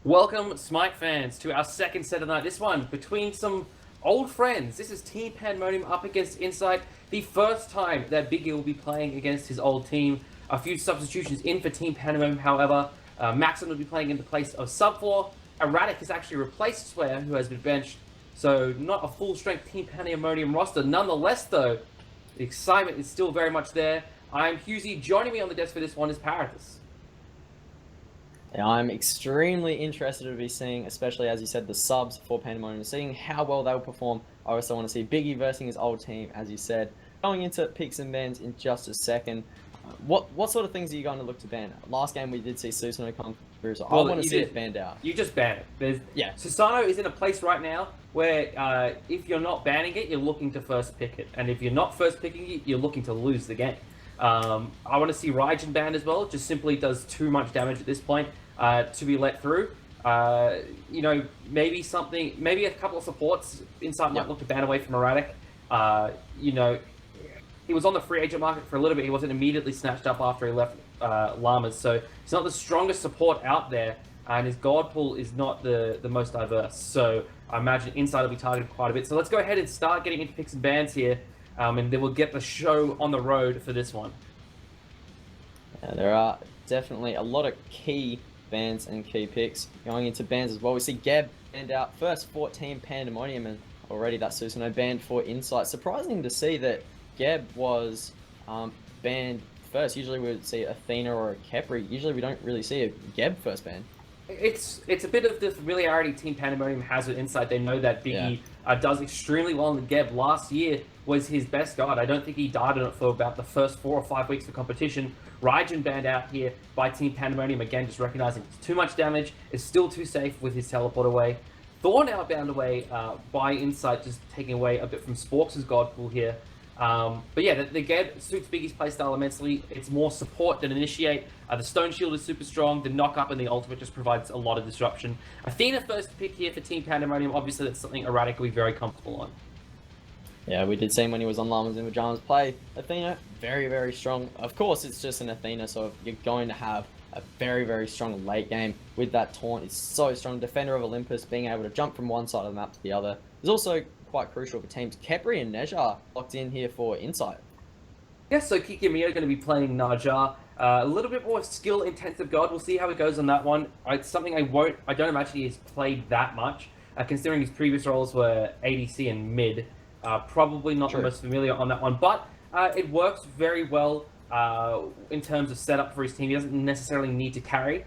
Welcome, Smite fans, to our second set of the night. This one between some old friends. This is Team Pandamonium up against Incite. The first time that Biggie will be playing against his old team. A few substitutions in for Team Pandamonium, however. Maxim will be playing in the place of Sub4. Erratic has actually replaced Swear, who has been benched. So not a full-strength Team Pandemonium roster. Nonetheless, though, the excitement is still very much there. I'm Husey. Joining me on the desk for this one is Paratus. I'm extremely interested to be seeing, especially as you said, the subs for Pandemonium, seeing how well they'll perform. I also want to see Biggie versus his old team, as you said. Going into picks and bans in just a second. What sort of things are you going to look to ban? Last game we did see Susanoo come through, so I want to see it banned out. You just ban it. Susanoo is in a place right now where if you're not banning it, you're looking to first pick it. And if you're not first picking it, you're looking to lose the game. I want to see Raijin banned as well. It just simply does too much damage at this point. To be let through. Maybe a couple of supports. Incite might look to ban away from Erratic. He was on the free agent market for a little bit. He wasn't immediately snatched up after he left Llamas, so he's not the strongest support out there, and his god pool is not the most diverse. So I imagine Incite will be targeted quite a bit. So let's go ahead and start getting into picks and bans here, and then we'll get the show on the road for this one. There are definitely a lot of key bans and key picks going into bans as well. We see Gab banned out first 14 Pandemonium, and already that Susanoo banned for Incite. Surprising to see that Gab was banned first. Usually we would see Athena or a Kepri. Usually we don't really see a Gab first ban. It's a bit of the familiarity Team Pandemonium has with Incite. They know that Biggie does extremely well in the Geb. Last year was his best guard. I don't think he died on it for about the first 4 or 5 weeks of competition. Raijin banned out here by Team Pandemonium, again just recognizing it's too much damage, it's still too safe with his teleport away. Thor now bound away by Incite, just taking away a bit from Sporks' god pool here. But yeah, the Geb suits Biggie's playstyle immensely. It's more support than initiate. The Stone Shield is super strong. The knock up and the ultimate just provides a lot of disruption. Athena first pick here for Team Pandemonium. Obviously, that's something Erratic will be very comfortable on. Yeah, we did see him when he was on Llamas in Pajamas play. Athena, very, very strong. Of course, it's just an Athena, so you're going to have a very, very strong late game with that taunt. It's so strong. Defender of Olympus, being able to jump from one side of the map to the other is also quite crucial for teams. Kepri and Neja locked in here for Incite. Yeah, so Kikimiya are going to be playing Naja. A little bit more skill-intensive god. We'll see how it goes on that one. It's something I don't imagine he's played that much, considering his previous roles were ADC and mid. Probably not the most familiar on that one, but it works very well in terms of setup for his team. He doesn't necessarily need to carry.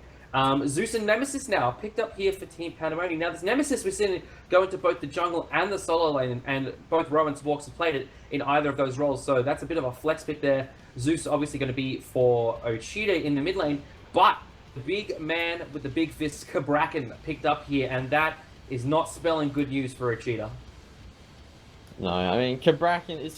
Zeus and Nemesis now picked up here for Team Pandemonium. Now this Nemesis we've seen go into both the jungle and the solo lane, and both Row and Sporks have played it in either of those roles, so that's a bit of a flex pick there. Zeus obviously going to be for Ochida in the mid lane, but the big man with the big fists, Kabrakan, picked up here, and that is not spelling good news for Ochida. No, I mean, Kabrakan, it's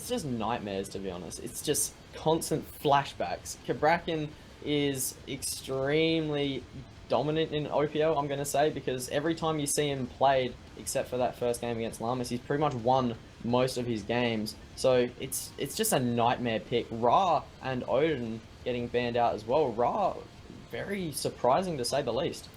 just nightmares, to be honest. It's just constant flashbacks. Kabrakan is extremely dominant in OPL, I'm going to say, because every time you see him played, except for that first game against Llamas, he's pretty much won most of his games. So it's just a nightmare pick. Ra and Odin getting banned out as well. Ra, very surprising to say the least.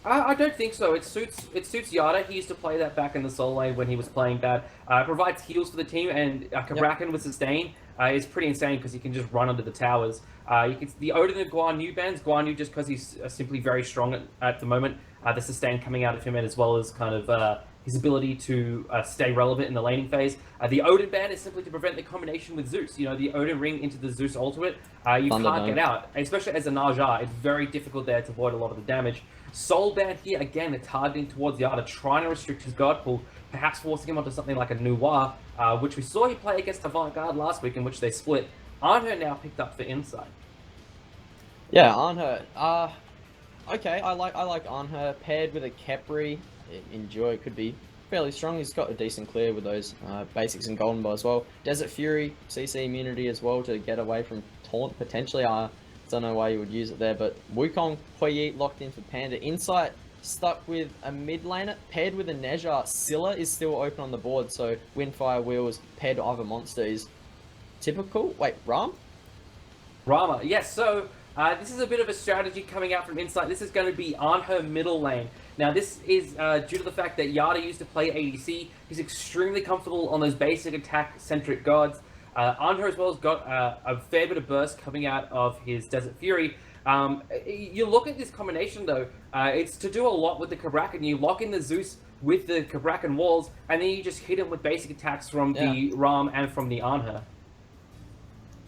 I don't think so. It suits Yada. He used to play that back in the solo lane when he was playing that. Provides heals for the team, and Kabrakan with sustain is pretty insane because he can just run under the towers. The Odin and Guan Yu bans. Guan Yu just because he's simply very strong at the moment. The sustain coming out of him, and as well as kind of his ability to stay relevant in the laning phase. The Odin ban is simply to prevent the combination with Zeus. You know, the Odin ring into the Zeus ultimate, you can't get out. Especially as a Naja, it's very difficult there to avoid a lot of the damage. Soul ban here, again, they're targeting towards Yada, trying to restrict his god pool, perhaps forcing him onto something like a Noir, which we saw he play against Avant-Garde last week, in which they split. Anher now picked up for Incite. Yeah, Anher. Okay, I like Anher paired with a Kepri. Enjoy could be fairly strong. He's got a decent clear with those basics and Golden Bow as well. Desert Fury, CC immunity as well to get away from taunt potentially. Don't know why you would use it there, but Wukong, Huiyi locked in for Panda. Incite stuck with a mid laner paired with a Neja. Scylla is still open on the board, so Windfire Wheels paired to other monster is typical. Wait, Ram? Rama, yes, so This is a bit of a strategy coming out from Incite. This is going to be on her middle lane. Now, this is due to the fact that Yada used to play ADC. He's extremely comfortable on those basic attack-centric gods. Anher as well has got a fair bit of burst coming out of his Desert Fury. You look at this combination, though, it's to do a lot with the Kabrakan. You lock in the Zeus with the Kabrakan walls, and then you just hit him with basic attacks from the Ram and from the Anher.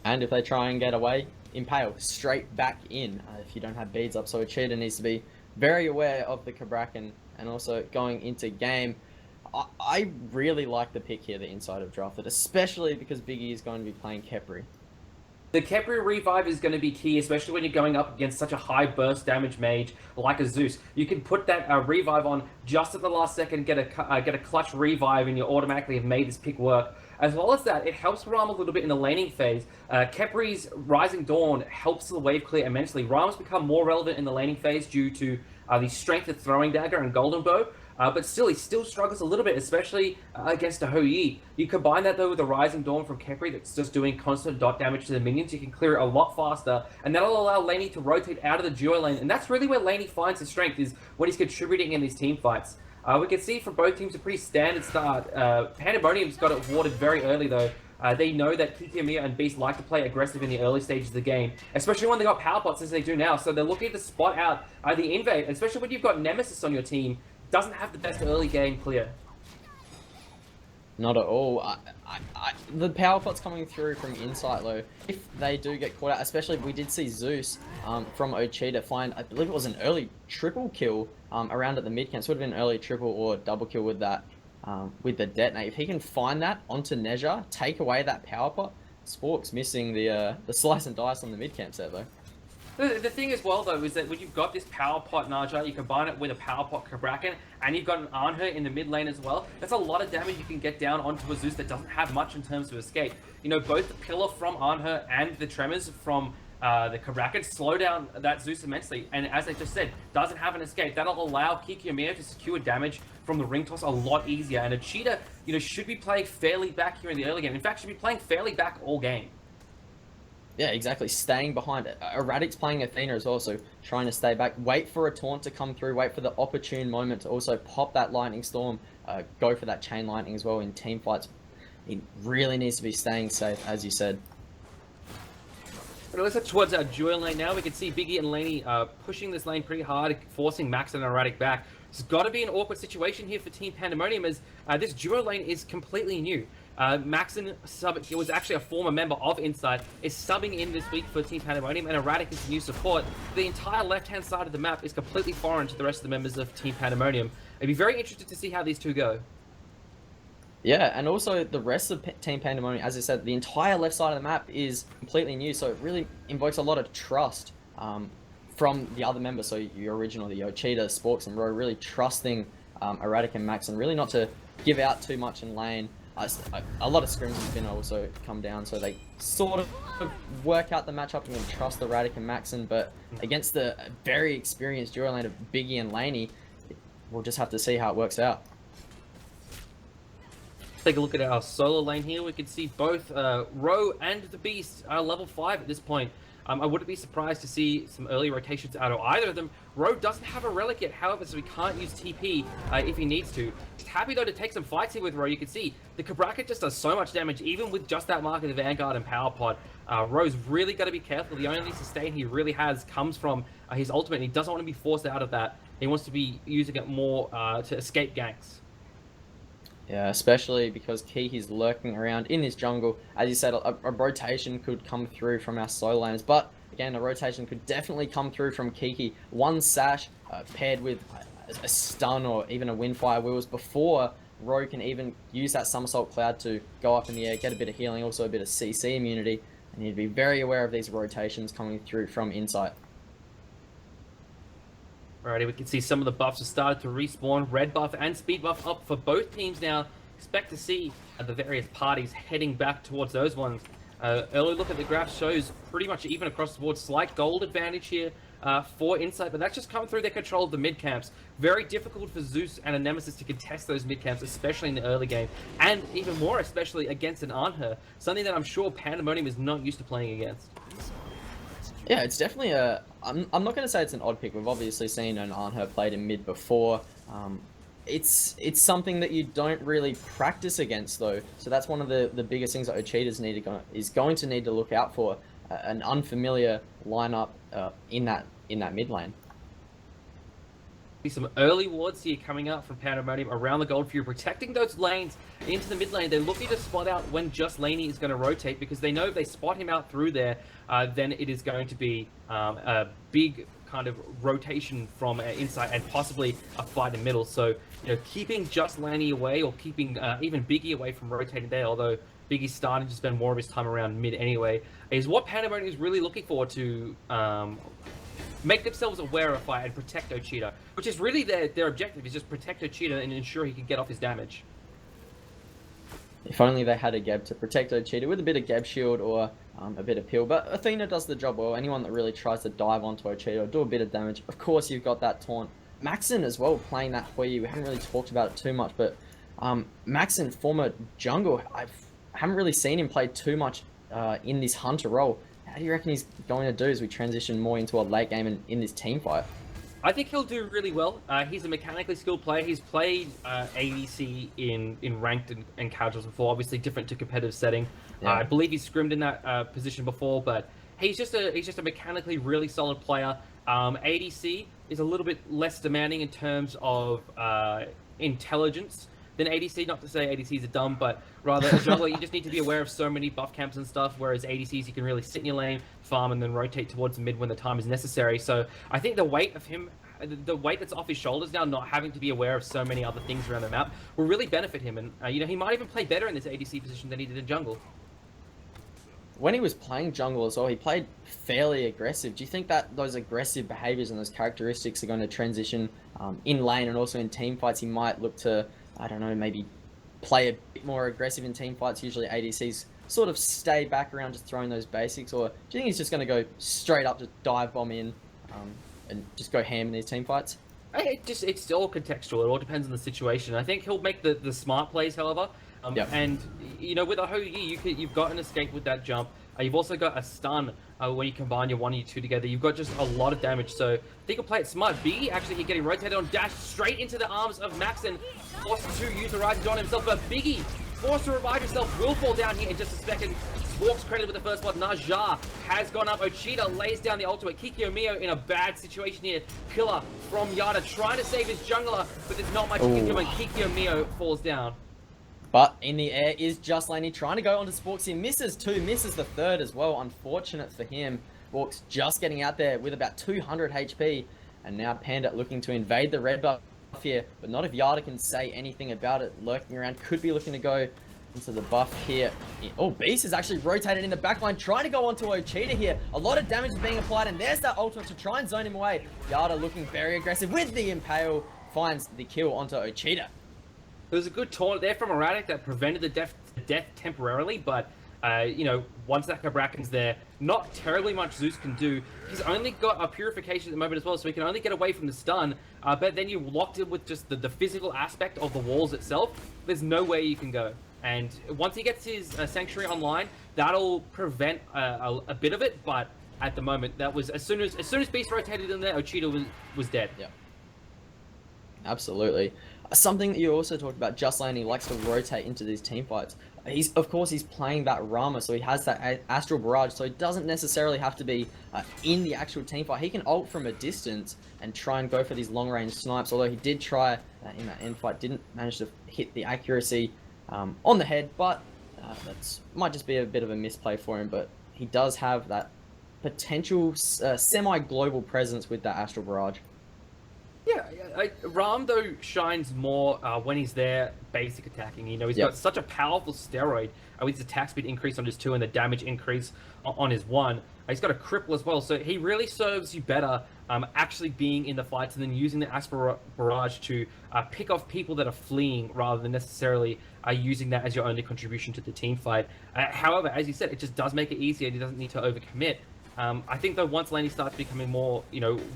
And if they try and get away, Impale straight back in if you don't have beads up. So a cheater needs to be very aware of the Kabrakan and also going into game. I really like the pick here that Incite have drafted, especially because Biggie is going to be playing Khepri. The Khepri revive is going to be key, especially when you're going up against such a high burst damage mage like a Zeus. You can put that revive on just at the last second, get a clutch revive, and you automatically have made this pick work. As well as that, it helps Ram a little bit in the laning phase. Khepri's Rising Dawn helps the wave clear immensely. Ram's become more relevant in the laning phase due to the strength of Throwing Dagger and Golden Bow. But still, he still struggles a little bit, especially against a Hou Yi. You combine that, though, with the Rising Dawn from Khepri that's just doing constant dot damage to the minions. You can clear it a lot faster, and that'll allow Laney to rotate out of the duo lane. And that's really where Laney finds his strength, is when he's contributing in these team fights. We can see from both teams a pretty standard start. Pandamonium's got it warded very early, though. They know that Kikimiya and Beast like to play aggressive in the early stages of the game, especially when they got power bots as they do now. So they're looking to spot out the invade, especially when you've got Nemesis on your team. Doesn't have the best early game clear. Not at all. The power pots coming through from Incite, though, if they do get caught out, especially we did see Zeus from Ochita find, I believe it was an early triple kill around at the mid camp. So it would have been an early triple or double kill with that, with the detonate. If he can find that onto Nezha, take away that power pot, Spork's missing the slice and dice on the mid camp set, though. The thing as well, though, is that when you've got this power pot Naja, you combine it with a power pot Kabrakan, and you've got an Anher in the mid lane as well, that's a lot of damage you can get down onto a Zeus that doesn't have much in terms of escape. You know, both the Pillar from Anher and the Tremors from the Kabrakan slow down that Zeus immensely, and as I just said, doesn't have an escape. That'll allow Kikimiya to secure damage from the ring toss a lot easier, and a cheetah, you know, should be playing fairly back here in the early game. In fact, should be playing fairly back all game. Yeah, exactly. Staying behind it. Erratic's playing Athena as well, so trying to stay back. Wait for a taunt to come through. Wait for the opportune moment to also pop that Lightning Storm. Go for that Chain Lightning as well in team fights. He really needs to be staying safe, as you said. But let's head towards our duo lane now. We can see Biggie and Laney pushing this lane pretty hard, forcing Max and Erratic back. It's got to be an awkward situation here for Team Pandamonium, as this duo lane is completely new. Maxon was actually a former member of Incite, is subbing in this week for Team Pandemonium, and Erratic is new support. The entire left-hand side of the map is completely foreign to the rest of the members of Team Pandemonium. I'd be very interested to see how these two go. Yeah, and also the rest of Team Pandemonium, as I said, the entire left side of the map is completely new, so it really invokes a lot of trust from the other members. So your original, the Ochita, Sporks, and Ro, really trusting Erratic and Max, and really not to give out too much in lane. A lot of scrims have been also come down, so they sort of work out the matchup and trust the Erratic and Maxon, but against the very experienced duo lane of Biggie and Laney, we'll just have to see how it works out. Take a look at our solo lane here. We can see both Ro and the Beast are level 5 at this point. I wouldn't be surprised to see some early rotations out of either of them. Ro doesn't have a relic yet, however, so he can't use TP if he needs to. Just happy, though, to take some fights here with Ro. You can see the Kabrakan just does so much damage, even with just that Mark of the Vanguard and Power Pod. Ro's really got to be careful. The only sustain he really has comes from his ultimate, and he doesn't want to be forced out of that. He wants to be using it more to escape ganks. Yeah, especially because Kiki's lurking around in this jungle. As you said, a rotation could come through from our solo laners, but again, a rotation could definitely come through from Kiki. One sash paired with a stun or even a Windfire Wheels before Ro can even use that Somersault Cloud to go up in the air, get a bit of healing, also a bit of CC immunity. And you'd be very aware of these rotations coming through from Incite. Alrighty, we can see some of the buffs have started to respawn. Red buff and speed buff up for both teams now. Expect to see the various parties heading back towards those ones. Early look at the graph shows pretty much even across the board. Slight gold advantage here for Incite, but that's just coming through their control of the mid camps. Very difficult for Zeus and a Nemesis to contest those mid camps, especially in the early game, and even more especially against an Anher, something that I'm sure Pandemonium is not used to playing against. Yeah, it's definitely a. I'm not going to say it's an odd pick. We've obviously seen an Arnher played in mid before. Um, it's something that you don't really practice against though. So that's one of the biggest things that Ocheetah's is going to need to look out for, an unfamiliar lineup in that mid lane. Some early wards here coming out from Pandamonium around the Gold Fury, protecting those lanes into the mid lane. They're looking to spot out when Just Laney is going to rotate, because they know if they spot him out through there, then it is going to be a big kind of rotation from Incite and possibly a fight in middle. So, keeping Just Laney away, or keeping even Biggie away from rotating there, although Biggie's starting to spend more of his time around mid anyway, is what Pandamonium is really looking for to make themselves aware of a fight and protect Ocheetah, which is really their objective, is just protect Ocheetah and ensure he can get off his damage. If only they had a Geb to protect Ocheetah with a bit of Geb shield or a bit of peel. But Athena does the job well. Anyone that really tries to dive onto Ocheetah or do a bit of damage, of course you've got that taunt. Maxon as well, playing that Hui. We haven't really talked about it too much, but Maxon, former jungle, I haven't really seen him play too much in this Hunter role. How do you reckon he's going to do as we transition more into a late game and in this team fight? I think he'll do really well. He's a mechanically skilled player. He's played ADC in ranked and casuals before, obviously different to competitive setting. Yeah. I believe he's scrimmed in that position before, but he's just a mechanically really solid player. ADC is a little bit less demanding in terms of intelligence than ADC. Not to say ADCs are dumb, but rather a jungler, you just need to be aware of so many buff camps and stuff, whereas ADCs, you can really sit in your lane, farm, and then rotate towards the mid when the time is necessary. So I think the weight that's off his shoulders now, not having to be aware of so many other things around the map, will really benefit him. And he might even play better in this ADC position than he did in jungle. When he was playing jungle as well, he played fairly aggressive. Do you think that those aggressive behaviors and those characteristics are going to transition in lane, and also in team fights he might look to, I don't know, maybe play a bit more aggressive in team fights? Usually ADCs sort of stay back around just throwing those basics, or do you think he's just going to go straight up, just dive bomb in and just go ham in these team fights? It's all contextual. It all depends on the situation. I think he'll make the smart plays, however. Yep. And with a Hou-Yi, you've got an escape with that jump. You've also got a stun when you combine your 1 and your 2 together. You've got just a lot of damage, so I think he'll play it smart. Biggie actually getting rotated on dash straight into the arms of Maxon, forced to use the rising on himself, but Biggie, forced to revive himself, will fall down here in just a second. Walks credit with the first blood. Naja has gone up. Ocheetah lays down the ultimate. Kikyo in a bad situation here. Pillar from Yada trying to save his jungler, but there's not much he can do, and Kikyo falls down. But in the air is Just Laney trying to go onto Sporks. He misses 2, misses the 3rd as well. Unfortunate for him. Sporks just getting out there with about 200 HP. And now Panda looking to invade the red buff here, but not if Yada can say anything about it. Lurking around, could be looking to go into the buff here. Oh, Beast is actually rotated in the backline, trying to go onto Ocheetah here. A lot of damage is being applied, and there's that ultimate to try and zone him away. Yada looking very aggressive with the Impale, finds the kill onto Ocheetah. There was a good taunt there from Erratic that prevented the death temporarily, but once that Cabracken's there, not terribly much Zeus can do. He's only got a purification at the moment as well, so he can only get away from the stun, but then you locked in with just the physical aspect of the walls itself. There's no way you can go. And once he gets his Sanctuary online, that'll prevent a bit of it, but at the moment, that was as soon as Beast rotated in there, Ocheetah was dead. Yeah. Absolutely. Something that you also talked about, Just Laney likes to rotate into these team fights. Of course, he's playing that Rama, so he has that Astral Barrage, so he doesn't necessarily have to be in the actual team fight. He can ult from a distance and try and go for these long-range snipes, although he did try in that end fight, didn't manage to hit the accuracy on the head, but that might just be a bit of a misplay for him, but he does have that potential semi-global presence with that Astral Barrage. Yeah, Ram though shines more when he's there basic attacking. He's got such a powerful steroid with his attack speed increase on his 2 and the damage increase on his 1. He's got a cripple as well, so he really serves you better actually being in the fights and then using the Astral Barrage to pick off people that are fleeing rather than necessarily using that as your only contribution to the team fight. However, as you said, it just does make it easier. He doesn't need to overcommit. I think though once Laney starts becoming more,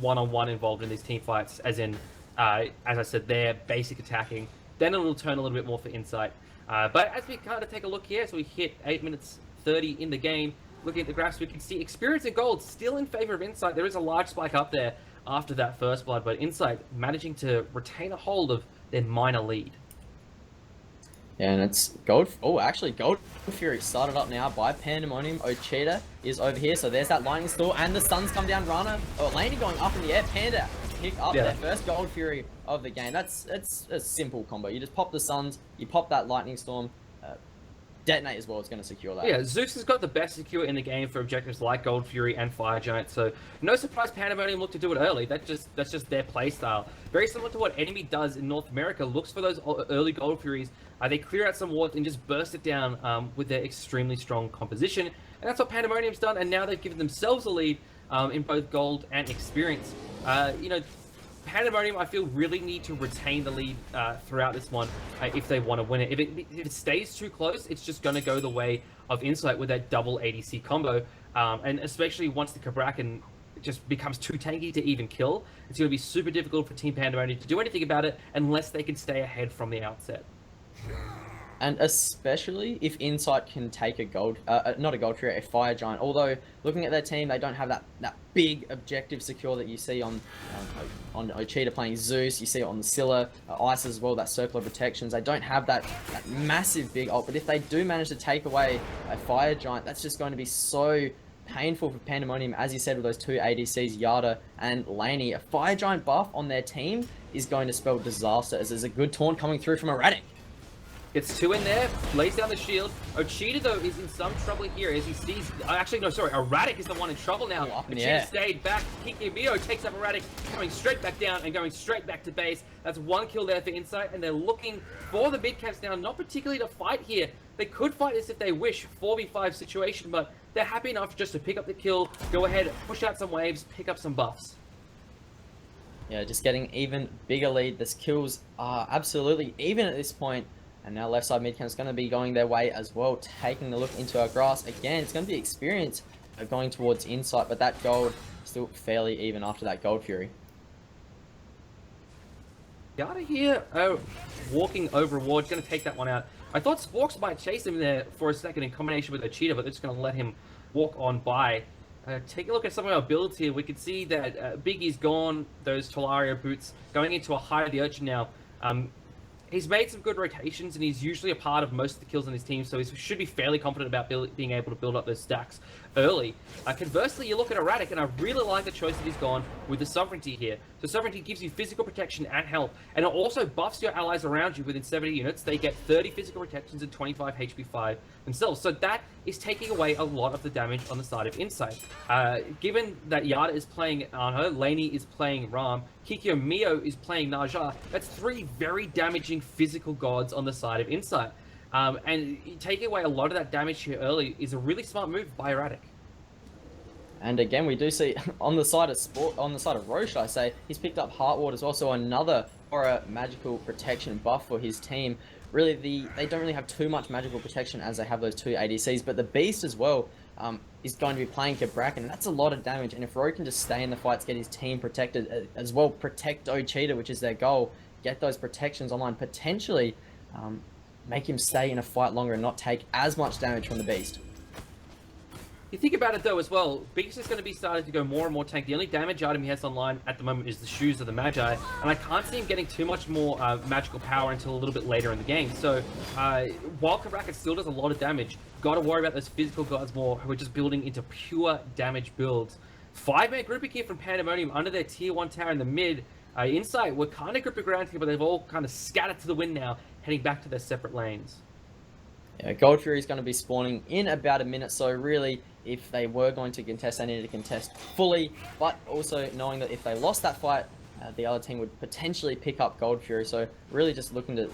one-on-one involved in these team fights, as in, as I said, they're basic attacking, then it'll turn a little bit more for Incite. But as we kind of take a look here, so we hit 8 minutes 30 in the game, looking at the graphs, we can see Experience and Gold still in favor of Incite. There is a large spike up there after that first blood, but Incite managing to retain a hold of their minor lead. Yeah, and it's Gold. Oh, actually, Gold Fury started up now by Pandamonium. Ochita is over here, so there's that Lightning Storm, and the Suns come down. Rana, Laney going up in the air. Panda pick up their first Gold Fury of the game. It's a simple combo. You just pop the Suns, you pop that Lightning Storm, detonate as well. It's going to secure that. Yeah, Zeus has got the best secure in the game for objectives like Gold Fury and Fire Giant, so no surprise Pandemonium looked to do it early. That's just their playstyle. Very similar to what Enemy does in North America, looks for those early Gold Furies. They clear out some wards and just burst it down with their extremely strong composition, and that's what Pandemonium's done, and now they've given themselves a lead in both Gold and Experience. You know, Pandemonium, I feel, really need to retain the lead throughout this one if they want to win it. If it stays too close, it's just going to go the way of Incite with that double ADC combo. And especially once the Cabrakan just becomes too tanky to even kill, it's going to be super difficult for Team Pandemonium to do anything about it unless they can stay ahead from the outset. And especially if Incite can take a gold, not a gold fury, a fire giant. Although looking at their team, they don't have that big objective secure that you see on Ochita playing Zeus. You see it on the Scylla, Ice as well. That circle of protections. They don't have that massive big ult. But if they do manage to take away a fire giant, that's just going to be so painful for Pandemonium. As you said, with those two ADCs, Yada and Laney, a fire giant buff on their team is going to spell disaster. As there's a good taunt coming through from Erratic. Gets two in there, lays down the shield. Ochita, though, is in some trouble here as he sees... Actually, no, sorry. Erratic is the one in trouble now. Ochita stayed back. Kikimio takes up Erratic, coming straight back down and going straight back to base. That's one kill there for Incite, and they're looking for the mid camps now, not particularly to fight here. They could fight this if they wish, 4v5 situation, but they're happy enough just to pick up the kill, go ahead, push out some waves, pick up some buffs. Yeah, just getting even bigger lead. This kills are absolutely even at this point. And now left side mid camp is going to be going their way as well, taking a look into our grass. Again, it's going to be Experience going towards Incite, but that gold still fairly even after that Gold Fury. Yada here, walking over Ward, going to take that one out. I thought Sporks might chase him there for a second in combination with Ochita, but they're just going to let him walk on by. Take a look at some of our builds here. We can see that Biggie's gone, those Talaria boots, going into a Hide the Urchin now. He's made some good rotations, and he's usually a part of most of the kills on his team, so he should be fairly confident about being able to build up those stacks early. Conversely, you look at Erratic, and I really like the choice that he's gone with the Sovereignty here. So Sovereignty gives you physical protection and health, and it also buffs your allies around you within 70 units. They get 30 physical protections and 25 HP 5 themselves, so that is taking away a lot of the damage on the side of Incite. Given that Yada is playing Anho, Laney is playing Ram, Kikyo Mio is playing Naja, that's three very damaging physical gods on the side of Incite. And taking away a lot of that damage here early is a really smart move by Erratic. And again, we do see on the side of Roche, I say, he's picked up Heartward as well, so another aura magical protection buff for his team. Really, they don't really have too much magical protection as they have those two ADCs, but the Beast as well is going to be playing Cabrakan, and that's a lot of damage. And if Ro can just stay in the fights, get his team protected as well, protect Ochita, which is their goal, get those protections online, potentially make him stay in a fight longer and not take as much damage from the Beast. You think about it though as well, Beast is going to be starting to go more and more tank. The only damage item he has online at the moment is the Shoes of the Magi, and I can't see him getting too much more magical power until a little bit later in the game. So while Cabrakan still does a lot of damage, got to worry about those physical gods more who are just building into pure damage builds. 5-man grouping here from Pandemonium under their tier 1 tower in the mid. Incite were kind of grouping around here, but they've all kind of scattered to the wind now, heading back to their separate lanes. Yeah, Gold Fury is going to be spawning in about a minute, so really, if they were going to contest, they needed to contest fully, but also knowing that if they lost that fight, the other team would potentially pick up Gold Fury, so really just looking to,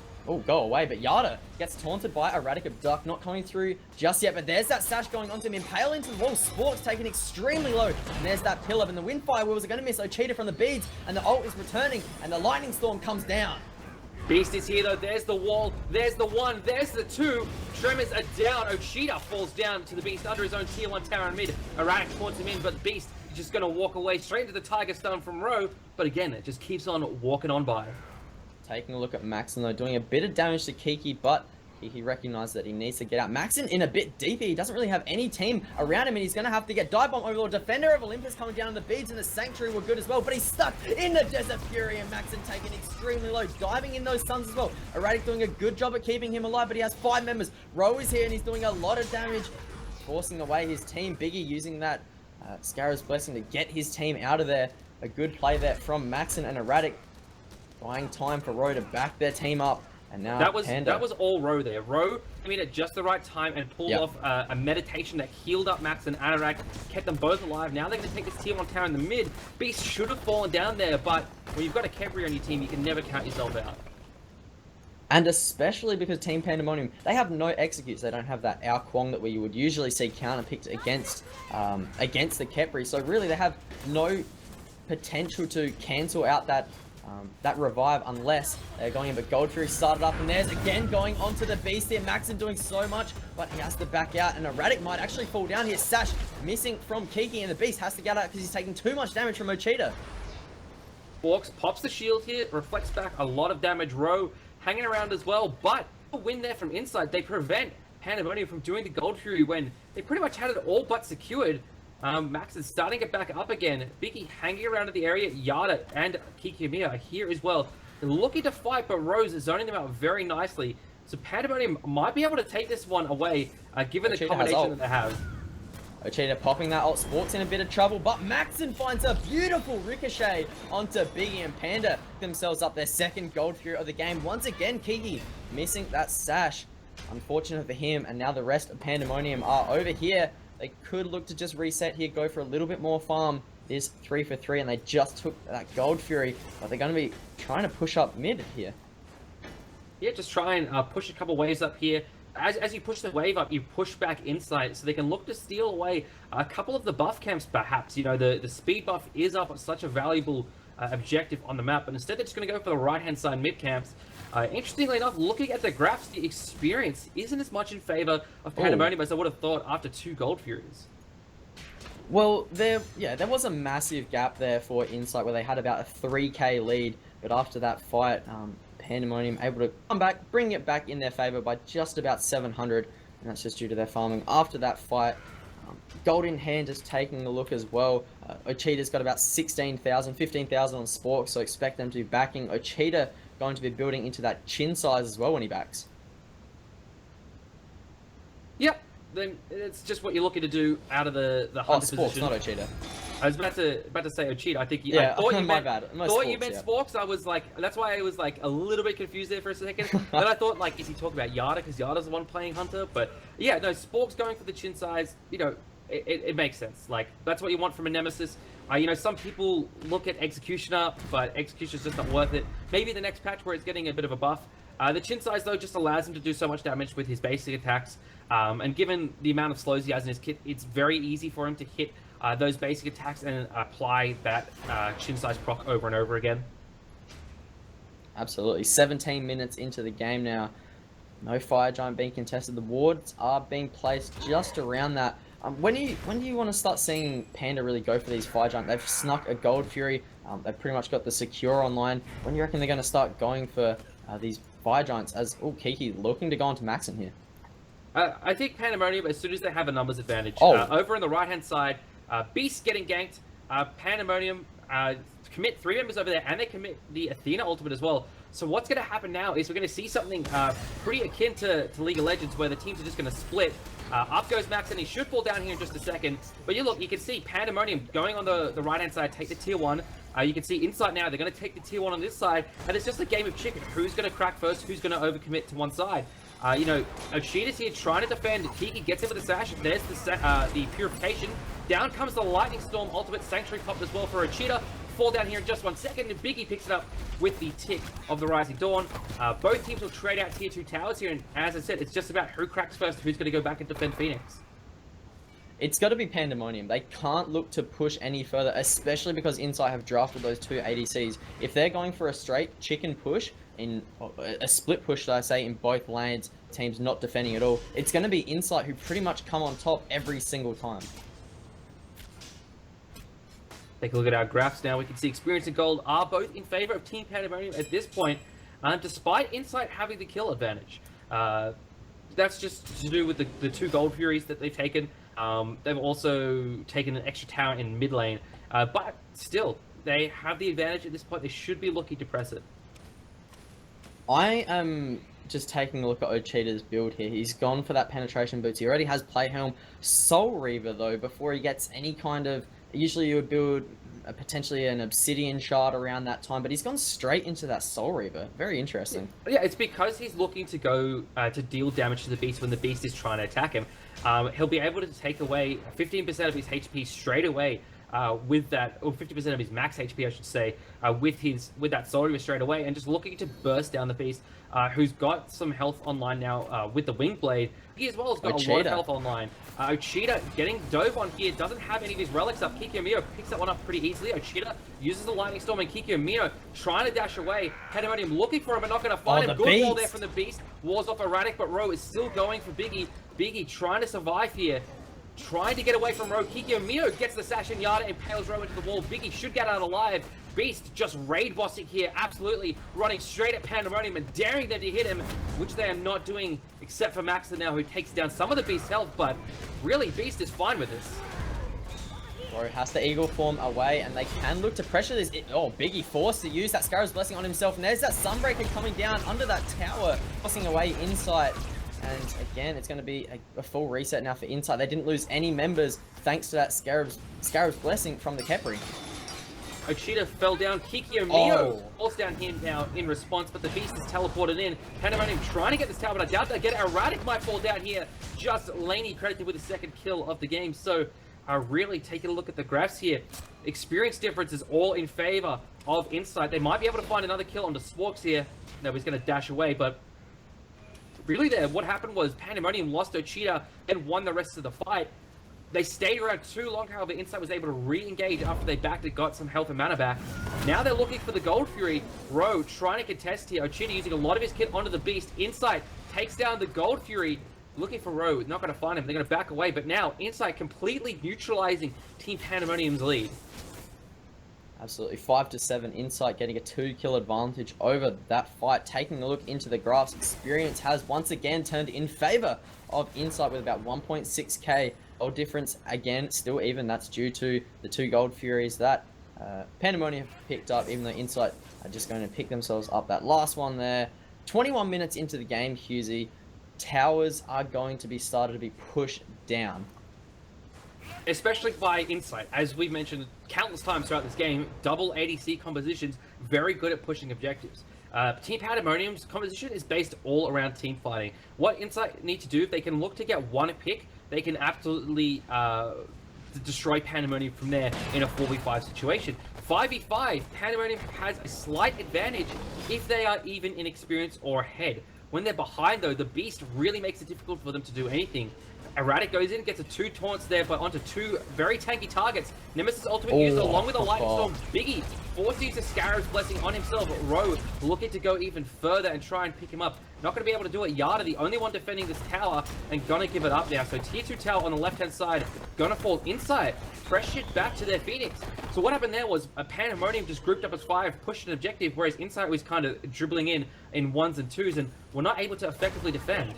go away, but Yada gets taunted by Erratic Abduct, not coming through just yet, but there's that sash going onto him, impale into the wall, Sports taken extremely low, and there's that pillar, and the Windfire Wheels are going to miss Ochita from the beads, and the ult is returning, and the Lightning Storm comes down. Beast is here though, there's the wall, there's the one, there's the two. Tremors are down, Ochita falls down to the Beast under his own tier 1 tower in mid. Erratic taunts him in, but Beast is just going to walk away straight into the Tiger Stone from Ro. But again, it just keeps on walking on by. Taking a look at Maxon though, doing a bit of damage to Kiki, but He recognized that he needs to get out. Maxon in a bit deeper. He doesn't really have any team around him, and he's going to have to get dive bomb overlord. Defender of Olympus coming down, and the beads in the Sanctuary were good as well, but he's stuck in the Desert Fury, and Maxon taking extremely low, diving in those suns as well. Erratic doing a good job at keeping him alive, but he has 5 members. Ro is here, and he's doing a lot of damage, forcing away his team. Biggie using that Scarab's Blessing to get his team out of there. A good play there from Maxon, and Erratic buying time for Ro to back their team up. And now that was all Ro there. Ro came in at just the right time and pulled off a meditation that healed up Max and Anorak, kept them both alive. Now they're going to take this tier 1 tower in the mid. Beast should have fallen down there, but when you've got a Kebri on your team, you can never count yourself out. And especially because Team Pandemonium, they have no executes. They don't have that Ao Kwong that we would usually see counterpicked against the Kepri. So really, they have no potential to cancel out that revive unless they're going in. But Gold Fury started up, and there's again going onto the Beast here. Maxon doing so much, but he has to back out, and Erratic might actually fall down here. Sash missing from Kiki, and the Beast has to get out because he's taking too much damage from Ochita. Forks pops the shield here, reflects back a lot of damage. Ro hanging around as well, but a win there from Incite. They prevent Pandemonium from doing the Gold Fury when they pretty much had it all but secured. Max is starting it back up again. Biggie hanging around in the area. Yada and Kikimiya are here as well. They're looking to fight, but Rose is zoning them out very nicely. So Pandemonium might be able to take this one away, given the combination that they have. Ochita popping that ult. Spork's in a bit of trouble, but Maxon finds a beautiful ricochet onto Biggie, and Panda themselves up their second Gold Fury of the game. Once again, Kiki missing that sash. Unfortunate for him, and now the rest of Pandemonium are over here. They could look to just reset here, go for a little bit more farm. It is 3 for 3, and they just took that Gold Fury, but they're going to be trying to push up mid here. Yeah, just try and push a couple waves up here. As you push the wave up, you push back Incite, so they can look to steal away a couple of the buff camps, perhaps. You know, the speed buff is up at such a valuable objective on the map, but instead they're just going to go for the right-hand side mid camps. Interestingly enough, looking at the graphs, the experience isn't as much in favor of Pandemonium as I would have thought after 2 Gold Furies. Well, there was a massive gap there for Incite where they had about a 3k lead, but after that fight, Pandemonium able to come back, bring it back in their favor by just about 700, and that's just due to their farming. After that fight, Golden Hand is taking a look as well. Ochita's got about 16,000, 15,000 on Spork, so expect them to be backing. Ochita going to be building into that chin size as well when he backs. Yep, then it's just what you're looking to do out of the hunter Spork's position. not Ochita. I was about to say Ochita. I think I thought you my meant, bad. Thought you meant Sporks. I was like, that's why I was like a little bit confused there for a second. Then I thought, like, is he talking about Yada because Yada's the one playing hunter? But yeah, no, Sporks going for the chin size. You know, it makes sense. Like, that's what you want from a nemesis. You know, some people look at Executioner, but Executioner's just not worth it. Maybe the next patch where it's getting a bit of a buff. The chin size, though, just allows him to do so much damage with his basic attacks. And given the amount of slows he has in his kit, it's very easy for him to hit those basic attacks and apply that chin size proc over and over again. Absolutely. 17 minutes into the game now. No Fire Giant being contested. The wards are being placed just around that. When do you want to start seeing Panda really go for these Fire Giant? They've snuck a Gold Fury. They've pretty much got the Secure online. When do you reckon they're going to start going for these Fire Giants? As Kiki looking to go onto Maxon here. I think Pandemonium, as soon as they have a numbers advantage, over on the right-hand side, Beast getting ganked, Pandemonium commit 3 members over there, and they commit the Athena ultimate as well. So what's going to happen now is we're going to see something pretty akin to League of Legends, where the teams are just going to split. Up goes Max, and he should fall down here in just a second. But you look, you can see Pandemonium going on the right-hand side, take the tier 1. You can see Incite now, they're going to take the tier 1 on this side, and it's just a game of chicken. Who's going to crack first? Who's going to overcommit to one side? You know, Ochita's here trying to defend. Kiki gets in with the sash. There's the purification. Down comes the lightning storm. Ultimate sanctuary pop as well for Ochita. Fall down here in just 1 second, and Biggie picks it up with the tick of the Rising Dawn. Both teams will trade out tier 2 towers here, and as I said, it's just about who cracks first, who's going to go back and defend Phoenix. It's got to be Pandemonium. They can't look to push any further, especially because Incite have drafted those 2 ADCs. If they're going for a straight chicken push, in a split push, should I say, in both lanes, teams not defending at all, it's going to be Incite who pretty much come on top every single time. Take a look at our graphs now. We can see Experience and Gold are both in favor of Team Pandemonium at this point, despite Incite having the kill advantage. that's just to do with the two Gold Furies that they've taken. They've also taken an extra tower in mid lane, but still, they have the advantage at this point. They should be looking to press it. I am just taking a look at Ocheeta's build here. He's gone for that penetration boots. He already has Play Helm. Soul Reaver, though, before he gets any kind of... Usually you would build potentially an Obsidian Shard around that time, but he's gone straight into that Soul Reaver. Very interesting. Yeah, it's because he's looking to go to deal damage to the beast when the beast is trying to attack him. He'll be able to take away 15% of his HP straight away with that, or 50% of his max HP, I should say, with that Soul Reaver straight away, and just looking to burst down the beast, who's got some health online now with the Wing Blade. He as well has got a lot of health online. Ocheeta getting dove on here, doesn't have any of his relics up. Kikyomiyo picks that one up pretty easily. Ocheeta uses the Lightning Storm, and Kikyomiyo trying to dash away. Pandamonium looking for him, but not going to find him. Good wall there from the beast. Wars off Erratic, but Ro is still going for Biggie. Biggie trying to survive here. Trying to get away from Ro. Kikyomiyo gets the Sash and Yada, impales Ro into the wall. Biggie should get out alive. Beast just raid bossing here, absolutely running straight at Pandemonium and daring them to hit him, which they are not doing, except for Maxon now, who takes down some of the Beast's health, but really, Beast is fine with this. Ro has the Eagle form away, and they can look to pressure this. Oh, Biggie forced to use that Scarab's Blessing on himself, and there's that Sunbreaker coming down under that tower, forcing away Incite. And again, it's going to be a full reset now for Incite. They didn't lose any members thanks to that Scarab's Blessing from the Khepri. Ocheeta fell down. Kikyomiyo falls down here now in response, but the Beast is teleported in. Pandemonium trying to get this tower, but I doubt they'll get it. Erratic might fall down here. Just Laney credited with the second kill of the game. So, really taking a look at the graphs here. Experience difference is all in favor of Incite. They might be able to find another kill onto Sporks here. No, he's going to dash away, but really there, what happened was Pandemonium lost Ocheeta and won the rest of the fight. They stayed around too long, however, Incite was able to re-engage after they backed and got some health and mana back. Now they're looking for the Gold Fury. Ro trying to contest here. Ocheeta using a lot of his kit onto the Beast. Incite takes down the Gold Fury. Looking for Ro, not going to find him. They're going to back away, but now Incite completely neutralizing Team Pandemonium's lead. Absolutely, 5-7, Incite getting a 2-kill advantage over that fight. Taking a look into the graphs, experience has once again turned in favor of Incite with about 1.6k gold difference. Again, still even, that's due to the 2 Gold Furies that Pandemonium have picked up, even though Incite are just going to pick themselves up that last one there. 21 minutes into the game, Husey, towers are going to be started to be pushed down. Especially by Incite. As we've mentioned countless times throughout this game, double ADC compositions, very good at pushing objectives. Team Pandemonium's composition is based all around team fighting. What Incite need to do, if they can look to get one pick, they can absolutely destroy Pandemonium from there in a 4v5 situation. 5v5, Pandemonium has a slight advantage if they are even in experience or ahead. When they're behind though, the Beast really makes it difficult for them to do anything. Erratic goes in, gets a 2 taunts there, but onto 2 very tanky targets. Nemesis ultimate used along with a Lightning Storm. Biggie forced to use a Scarab's Blessing on himself. Ro looking to go even further and try and pick him up. Not going to be able to do it. Yada, the only one defending this tower, and gonna give it up now. So tier 2 tower on the left-hand side, gonna fall Incite. Pressured back to their Phoenix. So what happened there was a Pandemonium just grouped up as 5, pushed an objective, whereas Incite was kind of dribbling in 1s and 2s, and were not able to effectively defend.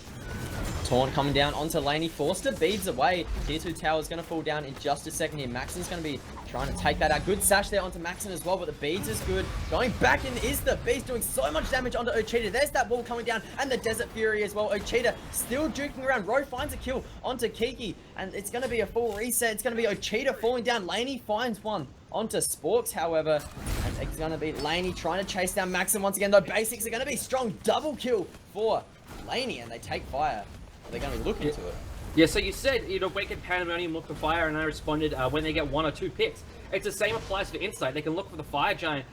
Taunt coming down onto Laney, forced to beads away. Tier 2 tower is going to fall down in just a second here. Maxon's going to be trying to take that out. Good sash there onto Maxon as well, but the beads is good. Going back in is the Beast, doing so much damage onto Ocheeta. There's that wall coming down, and the Desert Fury as well. Ocheeta still juking around. Ro finds a kill onto Kiki, and it's going to be a full reset. It's going to be Ocheeta falling down. Laney finds one onto Sporks, however, and it's going to be Laney trying to chase down Maxon once again, though. Basics are going to be strong. Double kill for Laney, and they take fire. They're going to be looking to it. Yeah, so you said, you know, wake and Pandemonium look for fire, and I responded when they get 1 or 2 picks. It's the same applies for Incite. They can look for the Fire Giant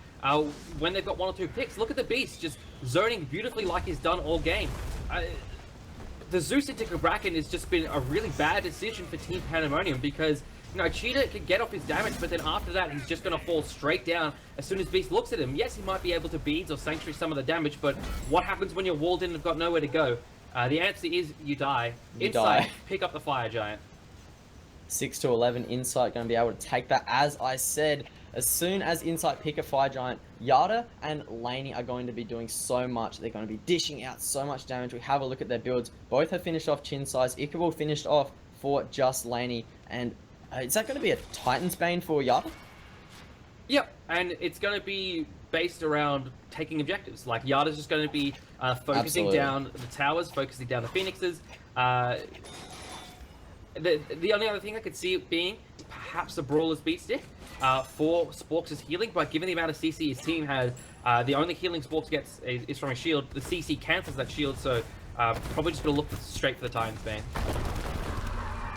when they've got 1 or 2 picks. Look at the Beast, just zoning beautifully like he's done all game. The Zeus into Kraken has just been a really bad decision for Team Pandemonium because, you know, Cheetah can get off his damage, but then after that, he's just going to fall straight down as soon as Beast looks at him. Yes, he might be able to beads or sanctuary some of the damage, but what happens when you're walled in and have got nowhere to go? The answer is you die. Incite, pick up the Fire Giant. 6 to 11. Incite going to be able to take that. As I said, as soon as Incite pick a Fire Giant, Yada and Laney are going to be doing so much. They're going to be dishing out so much damage. We have a look at their builds. Both have finished off Chin Size. Ichabod finished off for just Laney. And is that going to be a Titan's Bane for Yada? Yep, and it's going to be based around taking objectives. Like, Yada's just going to be focusing down the towers, focusing down the Phoenixes. The only other thing I could see it being perhaps a Brawler's Beat Stick for Sporks' healing, but given the amount of CC his team has, the only healing Sporks gets is from a shield. The CC cancels that shield, so probably just going to look straight for the Titan's Bane.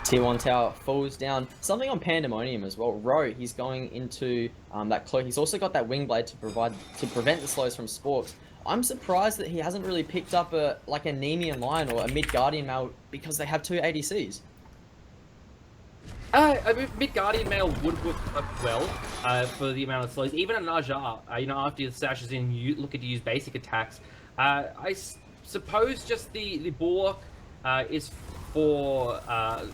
Tier 1 tower falls down. Something on Pandamonium as well. Ro, he's going into that cloak. He's also got that wing blade to prevent the slows from Sporks. I'm surprised that he hasn't really picked up a Nemean Lion or a mid Guardian Male because they have 2 ADCs. I mean, mid Guardian Male would work well for the amount of slows. Even a Naja, after the stashes in, you look to use basic attacks. I suppose just the Bulwark is for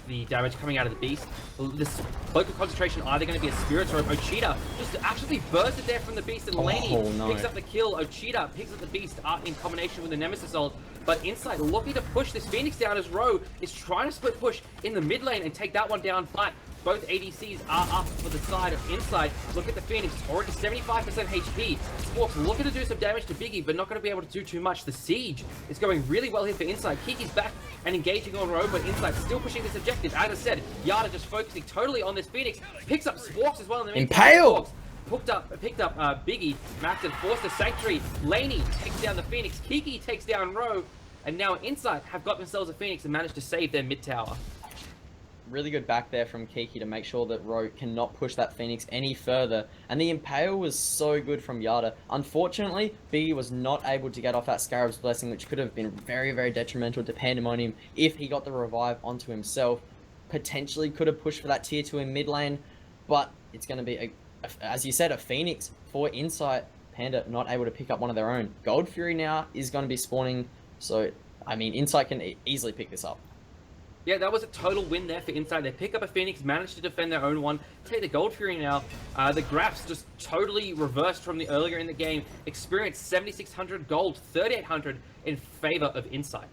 the damage coming out of the beast. This local concentration either going to be a Spirit or a Ochita. Just actually bursted there from the beast, and Laney picks up the kill. Ochita picks up the beast in combination with the Nemesis ult. But Incite looking to push this Phoenix down as Ro is trying to split push in the mid lane and take that one down. But both ADCs are up for the side of Incite. Look at the Phoenix, already 75% HP. Sporks looking to do some damage to Biggie, but not going to be able to do too much. The siege is going really well here for Incite. Kiki's back and engaging on Ro, but Incite still pushing this objective. As I said, Yada just focusing totally on this Phoenix. Picks up Sporks as well in the meantime. Impale! Picked up Biggie. Max and forced the Sanctuary. Laney takes down the Phoenix. Kiki takes down Ro. And now Incite have got themselves a Phoenix and managed to save their mid tower. Really good back there from Kiki to make sure that Ro cannot push that Phoenix any further. And the Impale was so good from Yada. Unfortunately, Biggie was not able to get off that Scarab's Blessing, which could have been very, very detrimental to Pandemonium if he got the revive onto himself. Potentially could have pushed for that tier 2 in mid lane, but it's going to be, as you said, a Phoenix for Incite. Panda not able to pick up one of their own. Gold Fury now is going to be spawning, so, I mean, Incite can easily pick this up. Yeah, that was a total win there for Incite. They pick up a Phoenix, manage to defend their own one, take the Gold Fury now. The graphs just totally reversed from the earlier in the game. Experienced 7,600 gold, 3,800 in favor of Incite.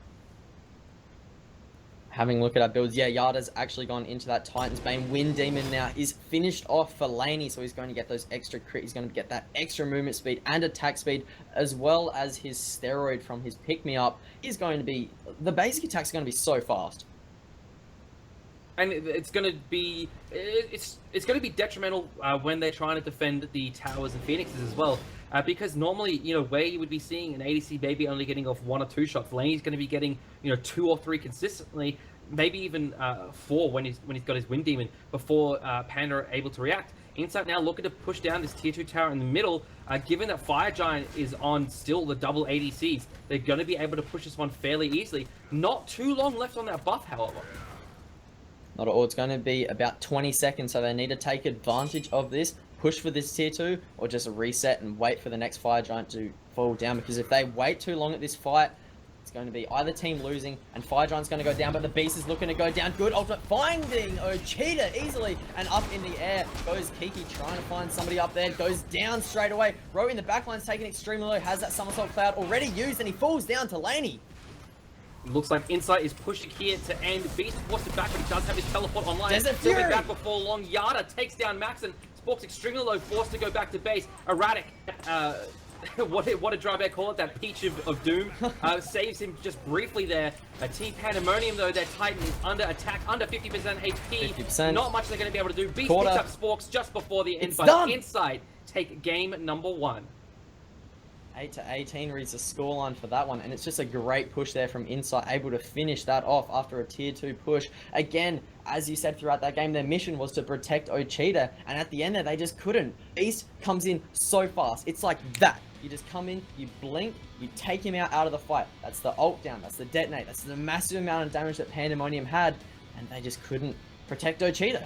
Having a look at our builds, yeah, Yada's actually gone into that Titan's Bane. Wind Demon now is finished off for Laney, so he's going to get those extra crit. He's going to get that extra movement speed and attack speed, as well as his steroid from his pick-me-up is going to be... The basic attack's going to be so fast. And it's going to be detrimental when they're trying to defend the towers and Phoenixes as well, because normally where you would be seeing an ADC maybe only getting off 1 or 2 shots, Laney's going to be getting 2 or 3 consistently, maybe even 4 when he's got his Wind Demon before Panda are able to react. Incite now looking to push down this tier 2 tower in the middle. Given that Fire Giant is on still the double ADCs, they're going to be able to push this one fairly easily. Not too long left on that buff, however. Not at all. It's going to be about 20 seconds, so they need to take advantage of this, push for this tier 2, or just reset and wait for the next Fire Giant to fall down, because if they wait too long at this fight, it's going to be either team losing and Fire Giant's going to go down, but the Beast is looking to go down. Good ultimate, finding Ochita easily, and up in the air goes Kiki, trying to find somebody up there, goes down straight away. Ro in the backline's taken extremely low, has that Somersault Cloud already used, and he falls down to Laney. Looks like Incite is pushing here to end. Beast forced it back, but he does have his teleport online. There's a He'll be Fury! back before long. Yada takes down Max, and Sporks extremely low, forced to go back to base. Erratic, what a dry bear call it, that peach of doom, saves him just briefly there. Team Pandamonium, though, their Titan is under attack, under 50% HP. 50%. Not much they're going to be able to do. Beast Quarter. picks up Sporks just before the end, It's but done. Incite take game number 1. 8 to 18 reads the scoreline for that one, and it's just a great push there from Incite, able to finish that off after a tier 2 push. Again, as you said throughout that game, their mission was to protect Ochita, and at the end there, they just couldn't. Beast comes in so fast. It's like that. You just come in, you blink, you take him out of the fight. That's the ult down, that's the detonate, that's the massive amount of damage that Pandemonium had, and they just couldn't protect Ochita.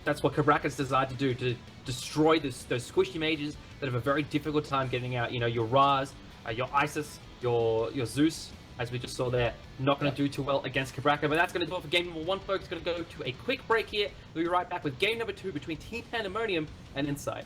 That's what Cabracas designed to do, to destroy those squishy mages that have a very difficult time getting out. Your Raz, your Isis, your Zeus, as we just saw there, not going to do too well against Cabraca. But that's going to do it for game number 1, folks. Going to go to a quick break here. We'll be right back with game number 2 between Team Pandemonium and Incite.